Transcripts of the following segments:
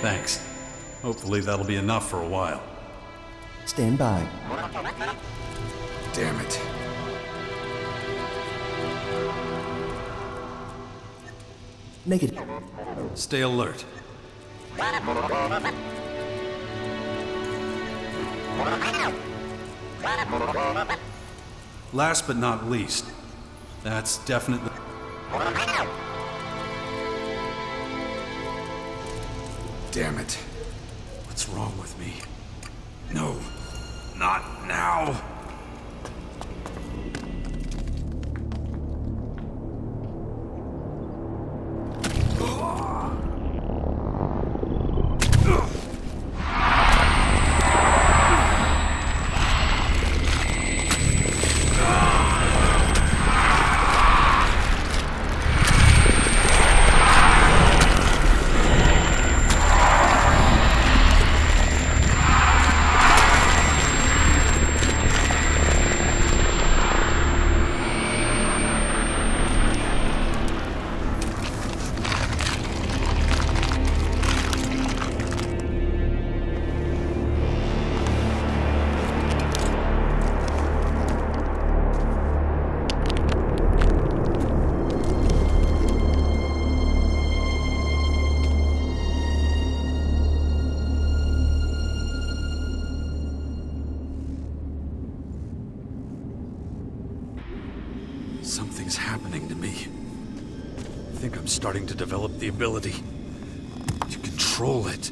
Thanks. Hopefully that'll be enough for a while. Stand by. Damn it. Negative. Stay alert. Last but not least, that's definitely... Damn it. What's wrong with me? No, not now. Something's happening to me. I think I'm starting to develop the ability to control it.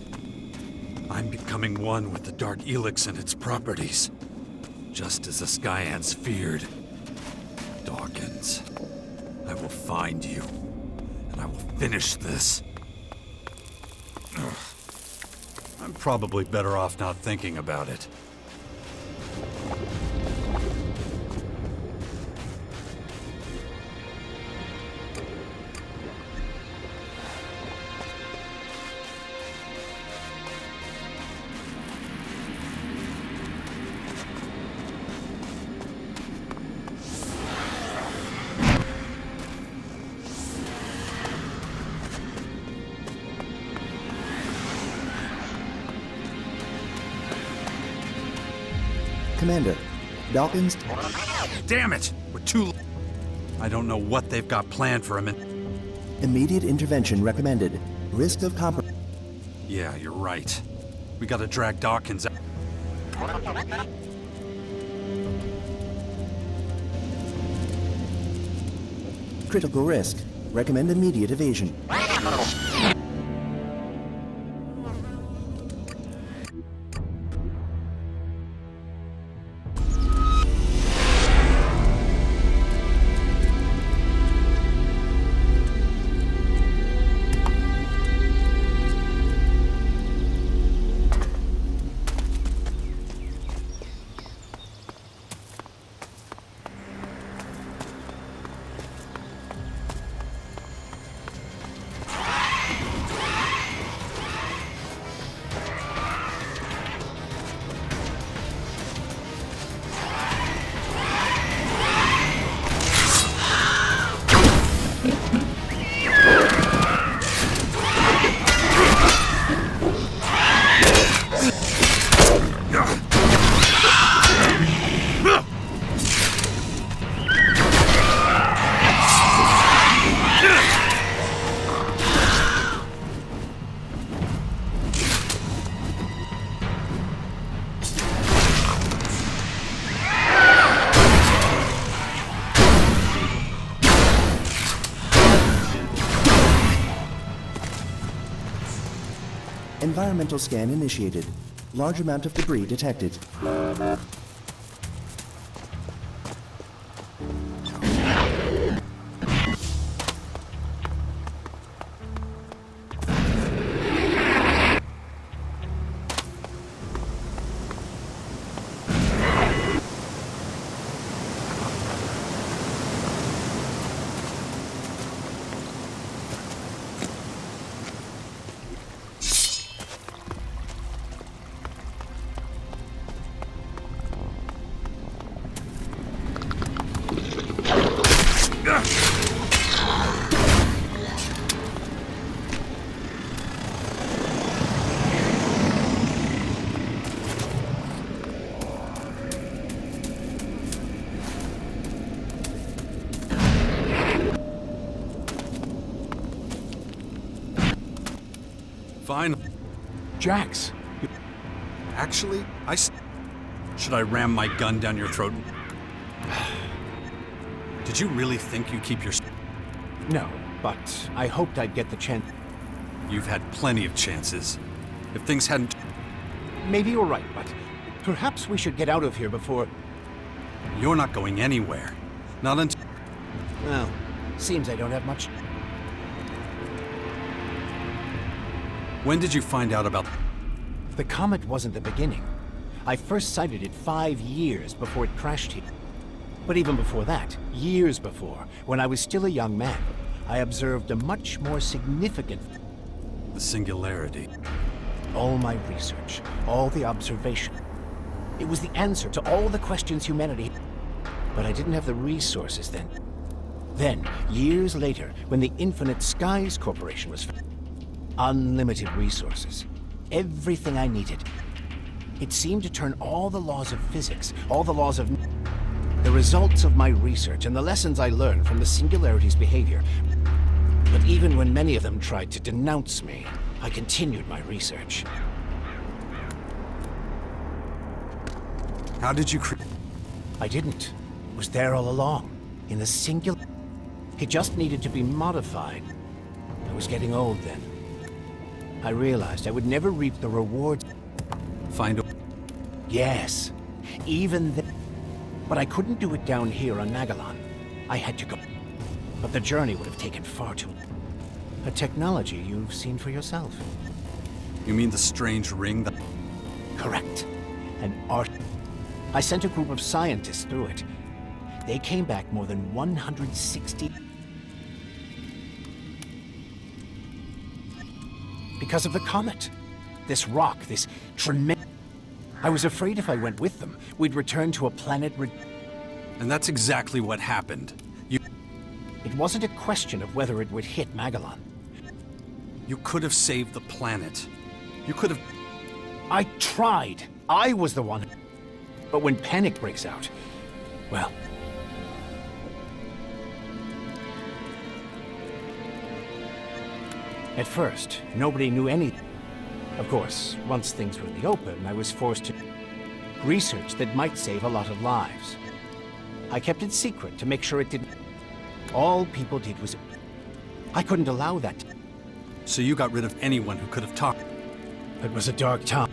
I'm becoming one with the Dark Elex and its properties, just as the Skyans feared. Dawkins, I will find you, and I will finish this. Ugh. I'm probably better off not thinking about it. Commander, Dawkins... Damn it! We're too... I don't know what they've got planned for him and... Immediate intervention recommended. Risk of Yeah, you're right. We gotta drag Dawkins out. Critical risk. Recommend immediate evasion. Environmental scan initiated. Large amount of debris detected. Jax! Actually, should I ram my gun down your throat? Did you really think you keep your... No, but I hoped I'd get the chance. You've had plenty of chances. If things hadn't... Maybe you're right, but perhaps we should get out of here before... You're not going anywhere. Not until... Well, seems I don't have much... When did you find out about... The comet wasn't the beginning. I first sighted it 5 years before it crashed here. But even before that, years before, when I was still a young man, I observed a much more significant... The singularity. All my research, all the observation. It was the answer to all the questions humanity... But I didn't have the resources then. Then, years later, when the Infinite Skies Corporation was founded, unlimited resources. Everything I needed. It seemed to turn all the laws of physics, all the laws of... The results of my research and the lessons I learned from the Singularity's behavior. But even when many of them tried to denounce me, I continued my research. How did you I didn't. It was there all along, in the singular... It just needed to be modified. I was getting old then. I realized I would never reap the rewards. find a... Yes, even then. But I couldn't do it down here on Magellan. I had to go. But the journey would have taken far too long. A technology you've seen for yourself. You mean the strange ring that... Correct. An art. I sent a group of scientists through it. They came back more than 160... Because of the comet. This rock, this tremendous... I was afraid if I went with them, we'd return to a planet And that's exactly what happened. It wasn't a question of whether it would hit Magellan. You could have saved the planet. You could have... I tried. I was the one. But when panic breaks out, well... At first, nobody knew anything. Of course, once things were in the open, I was forced to research that might save a lot of lives. I kept it secret to make sure it didn't... All people did was... I couldn't allow that. So you got rid of anyone who could have talked... It was a dark time.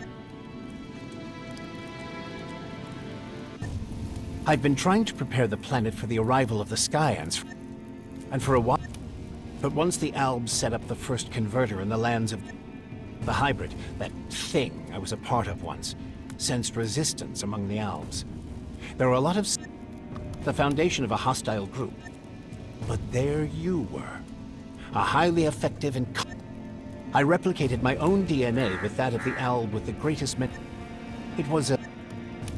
I've been trying to prepare the planet for the arrival of the Skyans, and for a while. But once the Albs set up the first converter in the lands of the hybrid, that thing I was a part of once, sensed resistance among the Albs. There were a lot of the foundation of a hostile group. But there you were, a highly effective and... I replicated my own DNA with that of the Alb with the greatest It was a...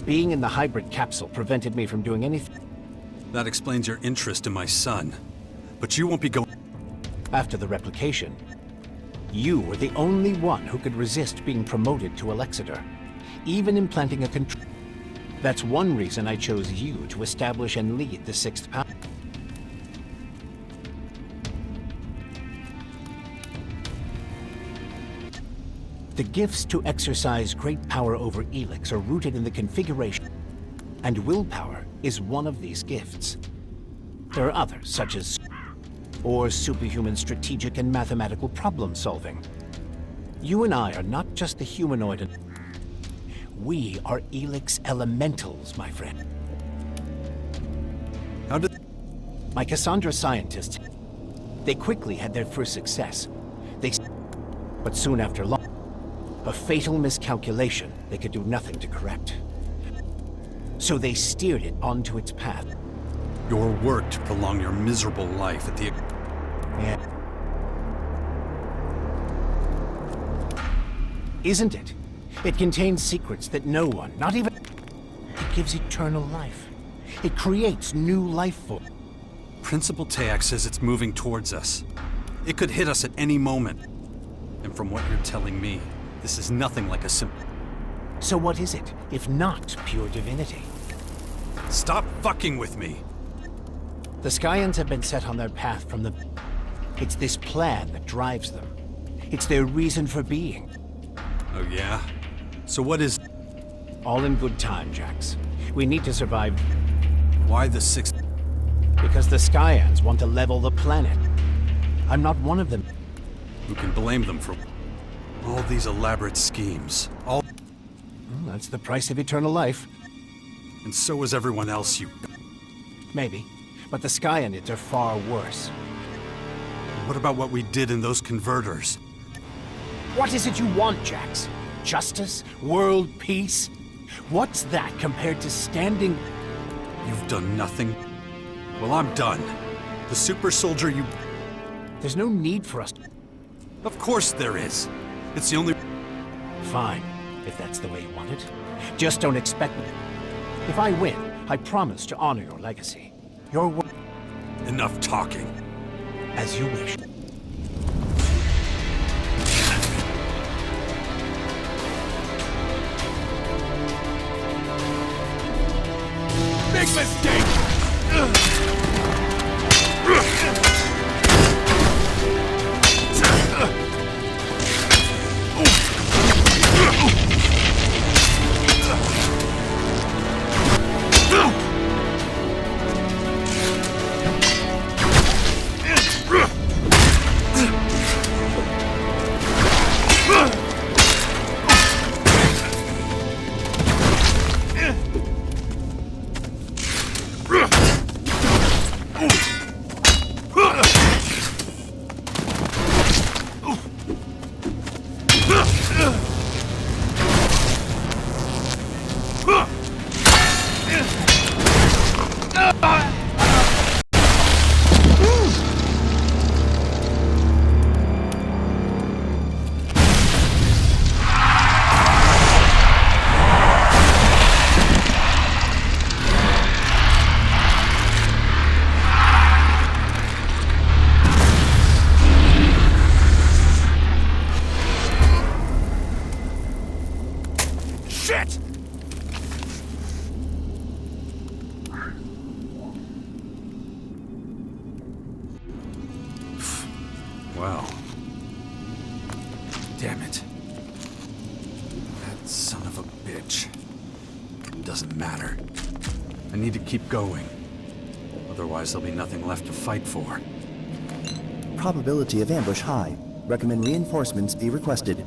Being in the hybrid capsule prevented me from doing anything. That explains your interest in my son. But you won't be going... After the replication, you were the only one who could resist being promoted to Alexander, even implanting a control. That's one reason I chose you to establish and lead the Sixth Power. The gifts to exercise great power over Elex are rooted in the configuration, and willpower is one of these gifts. There are others, such as or superhuman strategic and mathematical problem solving. You and I are not just the humanoid. We are Elex elementals, my friend. How did... My Cassandra scientists, they quickly had their first success. But soon after a fatal miscalculation they could do nothing to correct. So they steered it onto its path. Your work to prolong your miserable life at the... Yeah. Isn't it? It contains secrets that no one, not even... It gives eternal life. It creates new life forms. Principal Teac says it's moving towards us. It could hit us at any moment. And from what you're telling me, this is nothing like a simple... So what is it, if not pure divinity? Stop fucking with me! The Skyans have been set on their path from the... It's this plan that drives them. It's their reason for being. Oh yeah? So what is... All in good time, Jax. We need to survive Why the sixth... because the Skyans want to level the planet. I'm not one of them. Who can blame them for... all these elaborate schemes? All... Well, that's the price of eternal life. And so is everyone else, you... Maybe. But the Skyanids are far worse. What about what we did in those converters? What is it you want, Jax? Justice? World peace? What's that compared to standing... You've done nothing. Well, I'm done. The super soldier you... There's no need for us to... Of course there is. It's the only... Fine, if that's the way you want it. Just don't expect me. If I win, I promise to honor your legacy. Your work Enough talking. as you wish. Big mistake! Shit! Well. Damn it. That son of a bitch. Doesn't matter. I need to keep going. Otherwise, there'll be nothing left to fight for. Probability of ambush high. Recommend reinforcements be requested.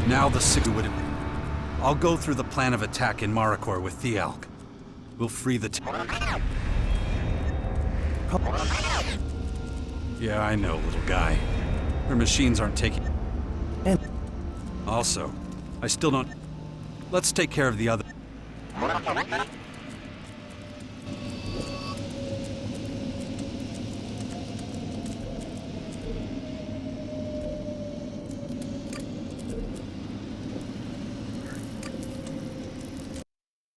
Now the Sigu would... I'll go through the plan of attack in Marikor with Thialk. We'll free the... Yeah, I know, little guy. Her machines aren't taking... And Also, I still don't... Let's take care of the other...